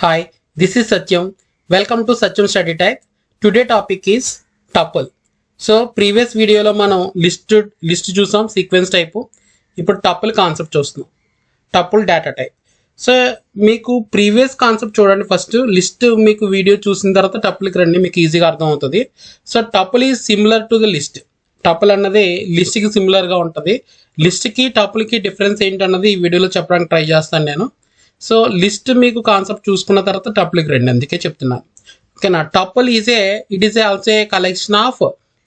Hi, this is Satyam. Welcome to Satyam Study Type. Today topic is tuple. So previous video లో మనం list చూసాం sequence type. ఇప్పుడు tuple concept చూస్తున్నాం. tuple data type. So మీకు previous concept చూడండి, first list మీకు video చూసిన తర్వాత టపుల్కి రండి, మీకు ఈజీగా అర్థం అవుతుంది. So tuple is similar to the list. Tuple అన్నది లిస్ట్కి సిమిలర్గా ఉంటుంది. లిస్ట్కి టపుల్కి డిఫరెన్స్ ఏంటన్నది ఈ వీడియోలో చెప్పడానికి ట్రై చేస్తాను నేను. సో లిస్ట్ మీకు కాన్సెప్ట్ చూసుకున్న తర్వాత టపుల్కి రండి, అందుకే చెప్తున్నాను. ఓకేనా. Tuple it is also a collection of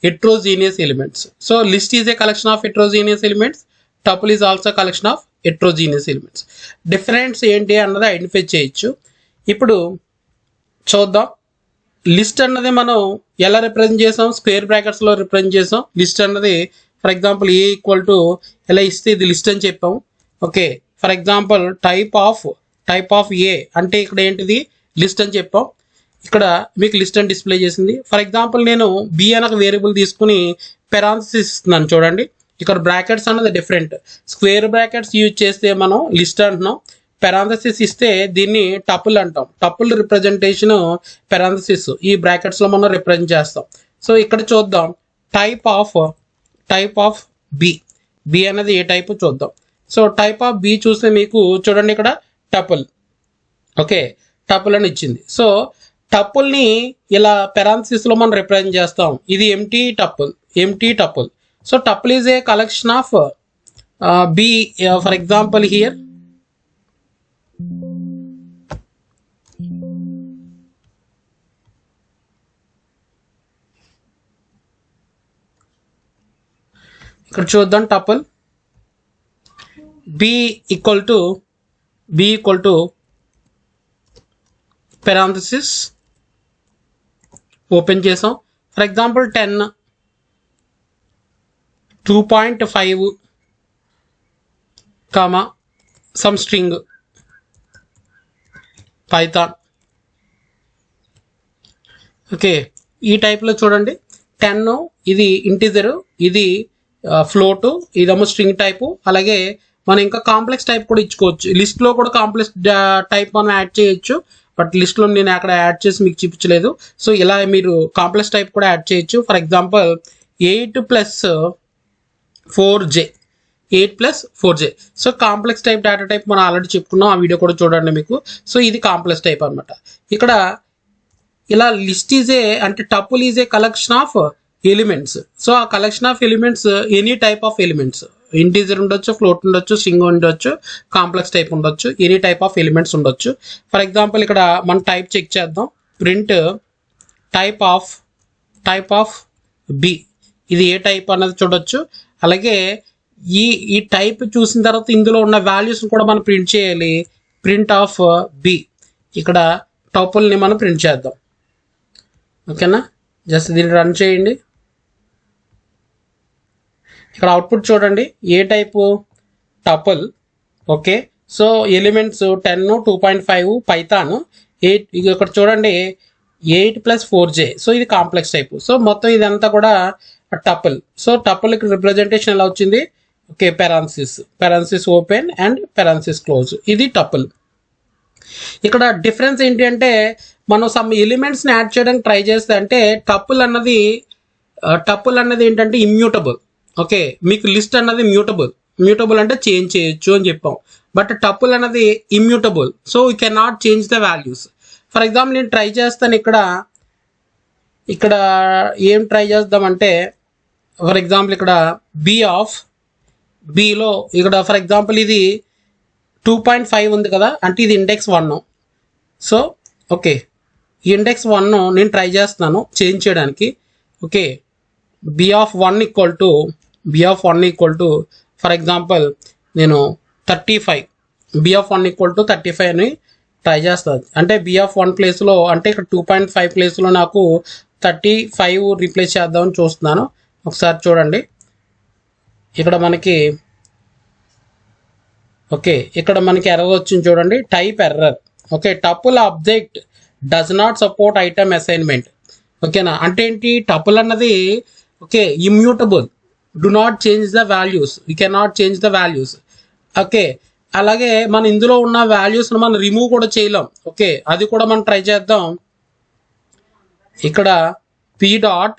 heterogeneous elements. So list is a collection of heterogeneous elements. Tuple is also a collection of heterogeneous elements. Difference ఏంటి అన్నది ఐడెంటిఫై చేయొచ్చు. ఇప్పుడు చూద్దాం. లిస్ట్ అన్నది మనం ఎలా రిప్రజెంట్ చేసాం, స్క్వేర్ బ్రాకెట్స్లో రిప్రజెంట్ చేసాం. లిస్ట్ అన్నది for example A equal to ఎలా ఇస్తే ఇది లిస్ట్ అని చెప్పాం. Okay, for example type of A అంటే ఇక్కడ ఏంటిది లిస్ట్ అని చెప్పాం. ఇక్కడ మీకు లిస్ట్ అని డిస్ప్లే చేసింది. ఫర్ ఎగ్జాంపుల్ నేను బి అనే ఒక వేరియబుల్ తీసుకుని పెరాన్సిస్ ఇస్తున్నాను చూడండి. ఇక్కడ బ్రాకెట్స్ అన్నది డిఫరెంట్. స్క్వేర్ బ్రాకెట్స్ యూజ్ చేస్తే మనం లిస్ట్ అంటున్నాం. పెరాన్సిస్ ఇస్తే దీన్ని టపుల్ అంటాం. టపుల్ రిప్రజెంటేషన్ పెరాన్సిస్ ఈ బ్రాకెట్స్లో మనం రిప్రజెంట్ చేస్తాం. సో ఇక్కడ చూద్దాం టైప్ ఆఫ్ బి అనేది ఏ టైప్ చూద్దాం. సో టైప్ ఆఫ్ బి చూస్తే మీకు చూడండి ఇక్కడ టపుల్. ఓకే, టపుల్ అని ఇచ్చింది. సో టపుల్ని ఇలా పెరాన్సిస్లో మనం రిప్రజెంట్ చేస్తాం. ఇది empty tuple. So tuple is a collection of B. For example here ఇక్కడ చూద్దాం. Tuple B equal to parenthesis open చేసాం. For example 10, 2.5 comma some string Python. Okay, ఈ టైప్లో చూడండి. 10 ఇది ఇంటిజర్, ఇది ఫ్లోట్, ఇదేమో స్ట్రింగ్ టైపు. అలాగే మనం ఇంకా కాంప్లెక్స్ టైప్ కూడా ఇచ్చుకోవచ్చు. లిస్ట్లో కూడా కాంప్లెక్స్ టైప్ మనం యాడ్ చేయొచ్చు, బట్ లిస్ట్లో నేను అక్కడ యాడ్ చేసి మీకు చూపించలేదు. సో ఇలా మీరు కాంప్లెక్స్ టైప్ కూడా యాడ్ చేయొచ్చు. For example 8 + 4j. So complex type data type మనం ఆల్రెడీ చెప్పుకున్నాం, ఆ వీడియో కూడా చూడండి మీకు. సో ఇది కాంప్లెక్స్ టైప్ అనమాట. ఇక్కడ ఇలా లిస్ట్ అంటే tuple is a collection of elements. So ఆ collection of elements any type of elements, integer ఉండొచ్చు, ఫ్లోట్ ఉండొచ్చు, స్ట్రింగ్ ఉండొచ్చు, కాంప్లెక్స్ టైప్ ఉండొచ్చు, ఎనీ టైప్ ఆఫ్ ఎలిమెంట్స్ ఉండొచ్చు. ఫర్ ఎగ్జాంపుల్ ఇక్కడ మనం టైప్ చెక్ చేద్దాం. ప్రింట్ టైప్ ఆఫ్ బి, ఇది ఏ టైప్ అన్నది చూడొచ్చు. అలాగే ఈ టైప్ చూసిన తర్వాత ఇందులో ఉన్న వాల్యూస్ కూడా మనం ప్రింట్ చేయాలి. ప్రింట్ ఆఫ్ బి, ఇక్కడ టపుల్ని మనం ప్రింట్ చేద్దాం. ఓకేనా, జస్ట్ దీన్ని రన్ చేయండి. ఇక్కడ అవుట్పుట్ చూడండి, ఏ type tuple. Okay, so elements 10, 2.5 Python, 8. ఇక్కడ చూడండి 8 + 4j. సో ఇది కాంప్లెక్స్ టైప్. సో మొత్తం ఇదంతా కూడా టపుల్. సో టపుల్కి రిప్రజెంటేషన్ ఎలా వచ్చింది? Okay, parenthesis open and parenthesis close, ఇది టపుల్. ఇక్కడ డిఫరెన్స్ ఏంటి అంటే మనం సమ్ ఎలిమెంట్స్ని యాడ్ చేయడానికి ట్రై చేస్తే, అంటే టపుల్ అన్నది ఏంటంటే ఇమ్యూటబుల్. ఓకే, మీకు లిస్ట్ అన్నది మ్యూటబుల్ అంటే చేంజ్ చేయొచ్చు అని చెప్పాం. బట్ టపుల్ అన్నది immutable. So we can not change the values. For example నేను ట్రై చేస్తాను. ఇక్కడ ఏం ట్రై చేద్దామంటే, ఫర్ ఎగ్జాంపుల్ ఇక్కడ బిలో ఇక్కడ ఫర్ ఎగ్జాంపుల్ ఇది 2.5 ఉంది కదా, అంటే ఇది ఇండెక్స్ 1. సో ఓకే, ఈ ఇండెక్స్ 1 నేను ట్రై చేస్తున్నాను చేంజ్ చేయడానికి. Okay, B of 1 equal to for example నేను 35, బి ఆఫ్ 1 ఈక్వల్ టు 35 అని ట్రై చేస్తాను. అంటే బి ఆఫ్ 1 ప్లేస్లో, అంటే ఇక్కడ 2.5 ప్లేస్లో నాకు 35 రీప్లేస్ చేద్దామని చూస్తున్నాను. ఒకసారి చూడండి, ఇక్కడ మనకి ఎర్రర్ వచ్చింది చూడండి, type error. Okay, tuple object does not support item assignment. ఓకేనా, అంటే ఏంటి? టపుల్ అన్నది okay immutable, do not change the values, we cannot change the values. Okay, అలాగే మన ఇందులో ఉన్న వాల్యూస్ని మనం రిమూవ్ కూడా చేయలేం. ఓకే, అది కూడా మనం ట్రై చేద్దాం. ఇక్కడ బి డాట్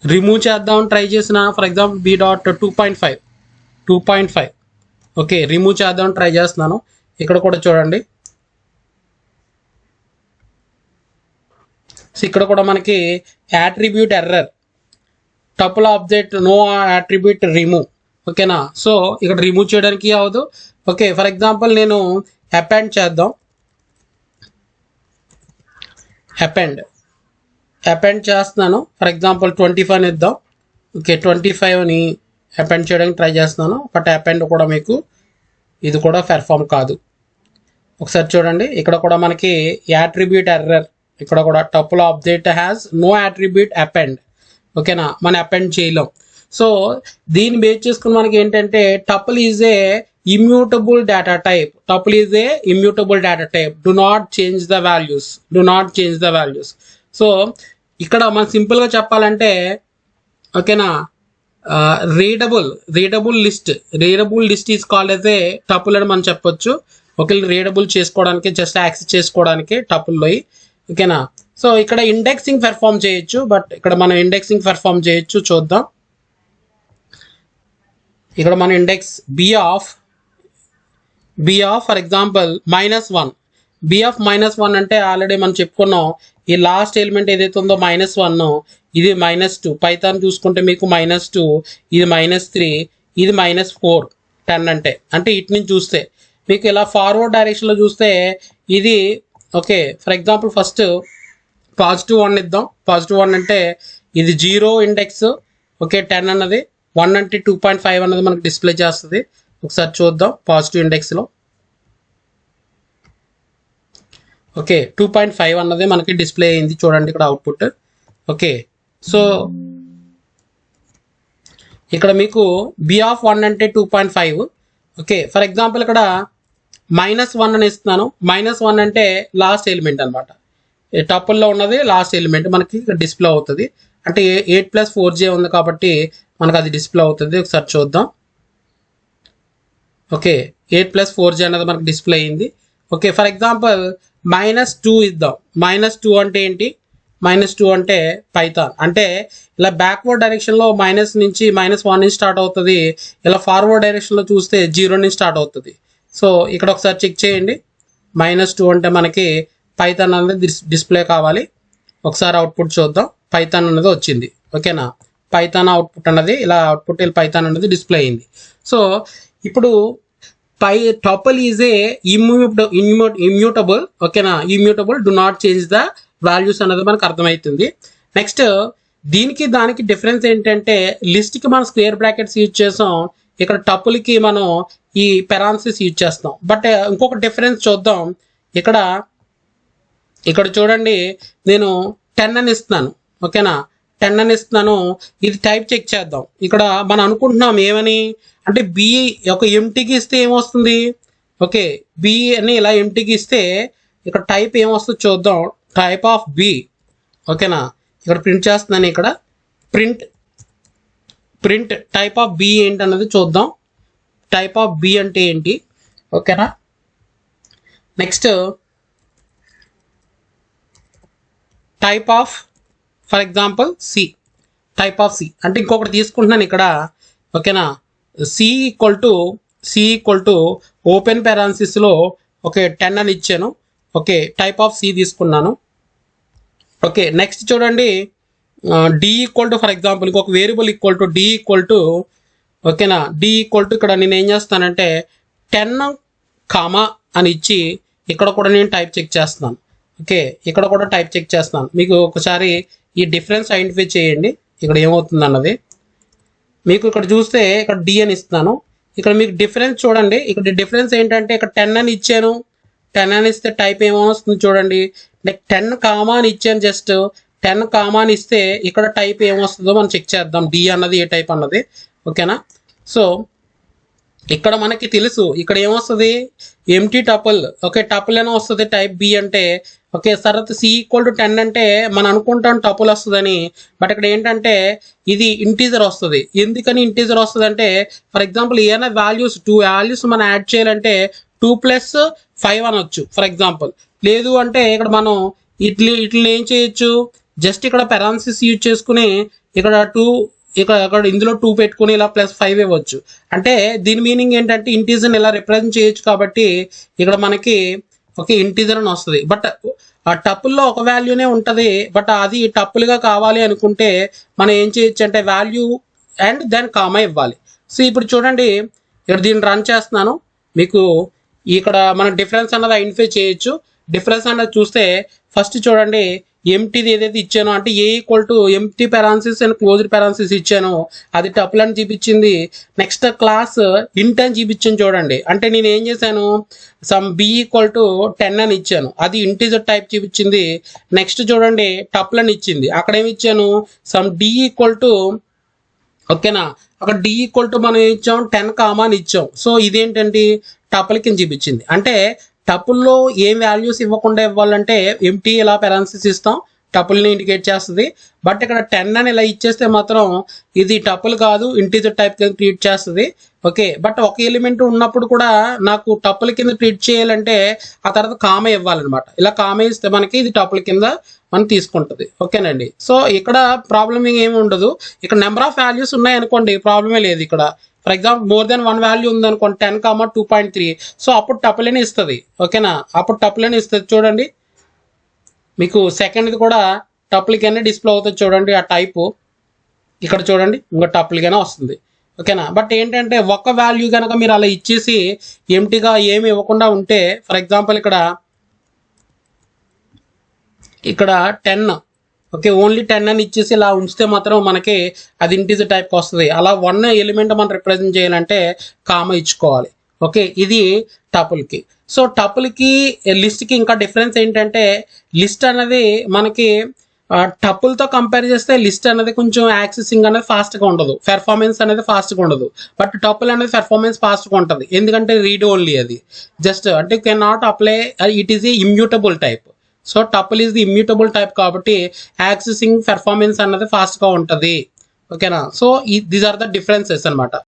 రిమూవ్ చేద్దాం ట్రై చేసిన. For example B dot 2.5 okay, remove చేద్దాం ట్రై చేస్తున్నాను. ఇక్కడ కూడా చూడండి, ఇక్కడ కూడా మనకి attribute error, tuple object no attribute remove. ఓకేనా, సో ఇక్కడ రిమూవ్ చేయడానికి అవ్వదు. ఓకే, ఫర్ ఎగ్జాంపుల్ నేను అపెండ్ చేద్దాం, అపెండ్ చేస్తున్నాను. ఫర్ ఎగ్జాంపుల్ 25 ఇద్దాం. ఓకే, 25ని అపెండ్ చేయడానికి ట్రై చేస్తున్నాను. బట్ అపెండ్ కూడా మీకు ఇది కూడా పెర్ఫామ్ కాదు. ఒకసారి చూడండి, ఇక్కడ కూడా మనకి యాట్రిబ్యూట్ ఎర్రర్, ఇక్కడ కూడా tuple object has no attribute append. ఓకేనా, మనం అపెండ్ చేయలేం. సో దీన్ని బేస్ చేసుకుని మనకి ఏంటంటే tuple is A immutable data type. Tuple is A immutable data type. Do not change the values. So ఇక్కడ మనం సింపుల్గా చెప్పాలంటే, ఓకేనా, readable list is called as A tuple అని మనం చెప్పొచ్చు. ఓకే, రీడబుల్ చేసుకోవడానికి, జస్ట్ యాక్సెస్ చేసుకోవడానికి టపుల్లో. ఓకేనా, సో ఇక్కడ ఇండెక్సింగ్ పెర్ఫామ్ చేయొచ్చు. బట్ ఇక్కడ మనం ఇండెక్సింగ్ పెర్ఫామ్ చేయొచ్చు, చూద్దాం. ఇక్కడ మన index B of for example -1. B of -1 అంటే ఆల్రెడీ మనం చెప్పుకున్నాం, ఈ లాస్ట్ ఎలిమెంట్ ఏదైతే ఉందో -1, ఇది -2. పైథాన్ చూసుకుంటే మీకు -2, ఇది -3, ఇది -4. 10 అంటే ఇటు నుంచి చూస్తే మీకు ఇలా ఫార్వర్డ్ డైరెక్షన్లో చూస్తే ఇది. ఓకే, ఫర్ ఎగ్జాంపుల్ ఫస్ట్ +1 ఇద్దాం. +1 అంటే ఇది 0 ఇండెక్స్. ఓకే, 10 అన్నది, 1 అంటే 2.5 అన్నది మనకు డిస్ప్లే చేస్తుంది. ఒకసారి చూద్దాం పాజిటివ్ ఇండెక్స్లో. ఓకే, 2.5 అన్నది మనకి డిస్ప్లే అయింది, చూడండి ఇక్కడ అవుట్పుట్. ఓకే, సో ఇక్కడ మీకు బి ఆఫ్ 1 అంటే 2.5. ఓకే, ఫర్ ఎగ్జాంపుల్ ఇక్కడ -1 అని ఇస్తున్నాను. -1 అంటే లాస్ట్ ఎలిమెంట్ అనమాట. టపుల్లో ఉన్నది లాస్ట్ ఎలిమెంట్ మనకి డిస్ప్లే అవుతుంది. అంటే 8 + 4j ఉంది కాబట్టి మనకు అది డిస్ప్లే అవుతుంది. ఒకసారి చూద్దాం. ఓకే, 8 + 4j అనేది మనకు డిస్ప్లే అయింది. ఓకే, ఫర్ ఎగ్జాంపుల్ -2 ఇద్దాం. -2 అంటే ఏంటి? -2 అంటే పైథాన్ అంటే ఇలా బ్యాక్వర్డ్ డైరెక్షన్లో -1 నుంచి స్టార్ట్ అవుతుంది. ఇలా ఫార్వర్డ్ డైరెక్షన్లో చూస్తే 0 నుంచి స్టార్ట్ అవుతుంది. సో ఇక్కడ ఒకసారి చెక్ చేయండి. -2 అంటే మనకి పైథాన్ అనేది డిస్ప్లే కావాలి. ఒకసారి అవుట్పుట్ చూద్దాం. పైథాన్ అనేది వచ్చింది. ఓకేనా, పైథాన్ అవుట్పుట్ అన్నది ఇలా పైథాన్ అనేది డిస్ప్లే అయింది. సో ఇప్పుడు టపుల్ ఈజ్ ఏ ఇమ్యూటబుల్. ఓకేనా, immutable, do not change the values అనేది మనకు అర్థమవుతుంది. నెక్స్ట్ దీనికి దానికి డిఫరెన్స్ ఏంటంటే, లిస్ట్కి మనం స్క్వేర్ బ్రాకెట్స్ యూజ్ చేసాం, ఇక్కడ టపుల్కి మనం ఈ పెరాన్సిస్ యూజ్ చేస్తాం. బట్ ఇంకొక డిఫరెన్స్ చూద్దాం. ఇక్కడ చూడండి, నేను 10 అని ఇస్తున్నాను. ఓకేనా, 10 అని ఇస్తున్నాను. ఇది టైప్ చెక్ చేద్దాం. ఇక్కడ మనం అనుకుంటున్నాం ఏమని అంటే బి ఒక ఎంటీకి ఇస్తే ఏమొస్తుంది. ఓకే, బి అని ఇలా ఎంటీకి ఇస్తే ఇక్కడ టైప్ ఏమొస్తుంది చూద్దాం. Type of B. ఓకేనా, ఇక్కడ ప్రింట్ చేస్తున్నాను. ఇక్కడ ప్రింట్ టైప్ ఆఫ్ బి ఏంటన్నది చూద్దాం. టైప్ ఆఫ్ బి అంటే ఏంటి. ఓకేనా, next type of for example C. Type of C అంటే ఇంకొకటి తీసుకుంటున్నాను ఇక్కడ. ఓకేనా, సి ఈక్వల్ టు ఓపెన్ పెరాన్సిస్లో ఓకే 10 అని ఇచ్చాను. ఓకే, టైప్ ఆఫ్ సి తీసుకున్నాను. ఓకే, నెక్స్ట్ చూడండి, D equal to for example ఇంకొక variable equal to D equal to. ఓకేనా, డి ఈక్వల్ టు ఇక్కడ నేను ఏం చేస్తానంటే 10 కామా అని ఇచ్చి ఇక్కడ కూడా నేను టైప్ చెక్ చేస్తున్నాను. ఓకే, ఇక్కడ కూడా టైప్ చెక్ చేస్తున్నాను. మీకు ఒకసారి ఈ డిఫరెన్స్ ఐడెంటిఫై చేయండి, ఇక్కడ ఏమవుతుంది అన్నది. మీకు ఇక్కడ చూస్తే ఇక్కడ డి అని ఇస్తున్నాను. ఇక్కడ మీకు డిఫరెన్స్ చూడండి. ఇక్కడ డిఫరెన్స్ ఏంటంటే ఇక్కడ 10 అని ఇచ్చాను. 10 అని ఇస్తే టైప్ ఏమొస్తుంది చూడండి. లైక్ 10 కామా అని ఇచ్చాను. జస్ట్ 10 కామా అని ఇస్తే ఇక్కడ టైప్ ఏమొస్తుందో మనం చెక్ చేద్దాం. డి అన్నది ఏ టైప్ అన్నది. ఓకేనా, సో ఇక్కడ మనకి తెలుసు ఇక్కడ ఏమొస్తుంది, ఎంటీ టపుల్. ఓకే, టపుల్ అని వస్తుంది టైప్ బి అంటే. ఓకే, తర్వాత సి ఈక్వల్ టు 10 అంటే మనం అనుకుంటాం టపుల్ వస్తుందని, బట్ ఇక్కడ ఏంటంటే ఇది ఇంటీజర్ వస్తుంది. ఎందుకని ఇంటీజర్ వస్తుంది అంటే, ఫర్ ఎగ్జాంపుల్ ఏమైనా వాల్యూస్ 2 వాల్యూస్ మనం యాడ్ చేయాలంటే 2 + 5 అనొచ్చు ఫర్ ఎగ్జాంపుల్. లేదు అంటే ఇక్కడ మనం ఇట్లా ఏం చేయొచ్చు, జస్ట్ ఇక్కడ పెరాన్సిస్ యూజ్ చేసుకుని ఇక్కడ 2 ఇక్కడ ఇందులో 2 పెట్టుకుని ఇలా +5 ఇవ్వచ్చు. అంటే దీని మీనింగ్ ఏంటంటే ఇంటీజర్ ఇలా రిప్రజెంట్ చేయొచ్చు కాబట్టి ఇక్కడ మనకి ఓకే ఇంటీజర్ అని వస్తుంది. బట్ ఆ టపుల్లో ఒక వాల్యూనే ఉంటుంది, బట్ అది టపుల్గా కావాలి అనుకుంటే మనం ఏం చేయొచ్చు అంటే వాల్యూ అండ్ దెన్ కామా ఇవ్వాలి. సో ఇప్పుడు చూడండి, ఇక్కడ దీన్ని రన్ చేస్తున్నాను. మీకు ఇక్కడ మనం డిఫరెన్స్ అన్నది ఐడెంటిఫై చేయొచ్చు. డిఫరెన్స్ అన్నది చూస్తే ఫస్ట్ చూడండి, ఎంటీది ఏదైతే ఇచ్చానో అంటే A equal to empty parenthesis and closed parenthesis ఇచ్చానో అది టపుల్ అని చూపించింది. నెక్స్ట్ క్లాస్ ఇంట్ అని చూపించాను చూడండి, అంటే నేను ఏం చేశాను, సమ్ బి ఈక్వల్ టు 10 అని ఇచ్చాను, అది ఇంటీజర్ టైప్ చూపించింది. నెక్స్ట్ చూడండి టపుల్ అని ఇచ్చింది, అక్కడ ఏమి ఇచ్చాను, సమ్ డి ఈక్వల్ టు ఓకేనా, అక్కడ డి ఈక్వల్ టు మనం ఏం ఇచ్చాం 10 కామా అని ఇచ్చాం. సో ఇదేంటండి టపుల్ కింద చూపించింది. అంటే టపుల్లో ఏం వాల్యూస్ ఇవ్వకుండా ఇవ్వాలంటే ఎంటీ ఇలా పెరాన్సిస్ ఇస్తాం, టపుల్ని ఇండికేట్ చేస్తుంది. బట్ ఇక్కడ 10 అని ఇలా ఇచ్చేస్తే మాత్రం ఇది టపుల్ కాదు, ఇంటీజర్ టైప్ కింద ట్రీట్ చేస్తుంది. ఓకే, బట్ ఒక ఎలిమెంట్ ఉన్నప్పుడు కూడా నాకు టపుల్ కింద ట్రీట్ చేయాలంటే ఆ తర్వాత కామ ఇవ్వాలన్నమాట. ఇలా కామ ఇస్తే మనకి ఇది టపుల్ కింద మనం తీసుకుంటుంది. ఓకేనండి, సో ఇక్కడ ప్రాబ్లం ఏమి ఉండదు. ఇక్కడ నెంబర్ ఆఫ్ వాల్యూస్ ఉన్నాయనుకోండి ప్రాబ్లమే లేదు. ఇక్కడ for example more than 1 value ఉందనుకోండి 10, 2.3, సో అప్పుడు టపుల్ అని ఇస్తుంది. ఓకేనా, అప్పుడు టపుల్ అని ఇస్తుంది. చూడండి మీకు సెకండ్ది కూడా టపుల్గానే డిస్ప్లే అవుతుంది. చూడండి ఆ టైపు ఇక్కడ చూడండి ఇంకో టపుల్గానే వస్తుంది. ఓకేనా, బట్ ఏంటంటే ఒక వాల్యూ కనుక మీరు అలా ఇచ్చేసి ఎంటీగా ఏమి ఇవ్వకుండా ఉంటే, ఫర్ ఎగ్జాంపుల్ ఇక్కడ 10 ఓకే ఓన్లీ 10 అని ఇచ్చేసి ఇలా ఉంచితే మాత్రం మనకి అది ఇంటీజర్ టైప్కి వస్తుంది. అలా 1 ఎలిమెంట్ మనం రిప్రజెంట్ చేయాలంటే కామ ఇచ్చుకోవాలి. ఓకే, ఇది టపుల్కి. సో టపుల్కి లిస్ట్కి ఇంకా డిఫరెన్స్ ఏంటంటే, లిస్ట్ అనేది మనకి టపుల్తో కంపేర్ చేస్తే లిస్ట్ అనేది కొంచెం యాక్సెసింగ్ అనేది ఫాస్ట్గా ఉండదు, పెర్ఫార్మెన్స్ అనేది ఫాస్ట్గా ఉండదు. బట్ టపుల్ అనేది పెర్ఫార్మెన్స్ ఫాస్ట్గా ఉంటుంది. ఎందుకంటే రీడ్ ఓన్లీ, అది జస్ట్ అంటే can not apply, it is a immutable type. So tuple is the immutable type కాబట్టి యాక్సెసింగ్ పెర్ఫార్మెన్స్ అన్నది ఫాస్ట్గా ఉంటుంది. ఓకేనా, so these are the differences అనమాట.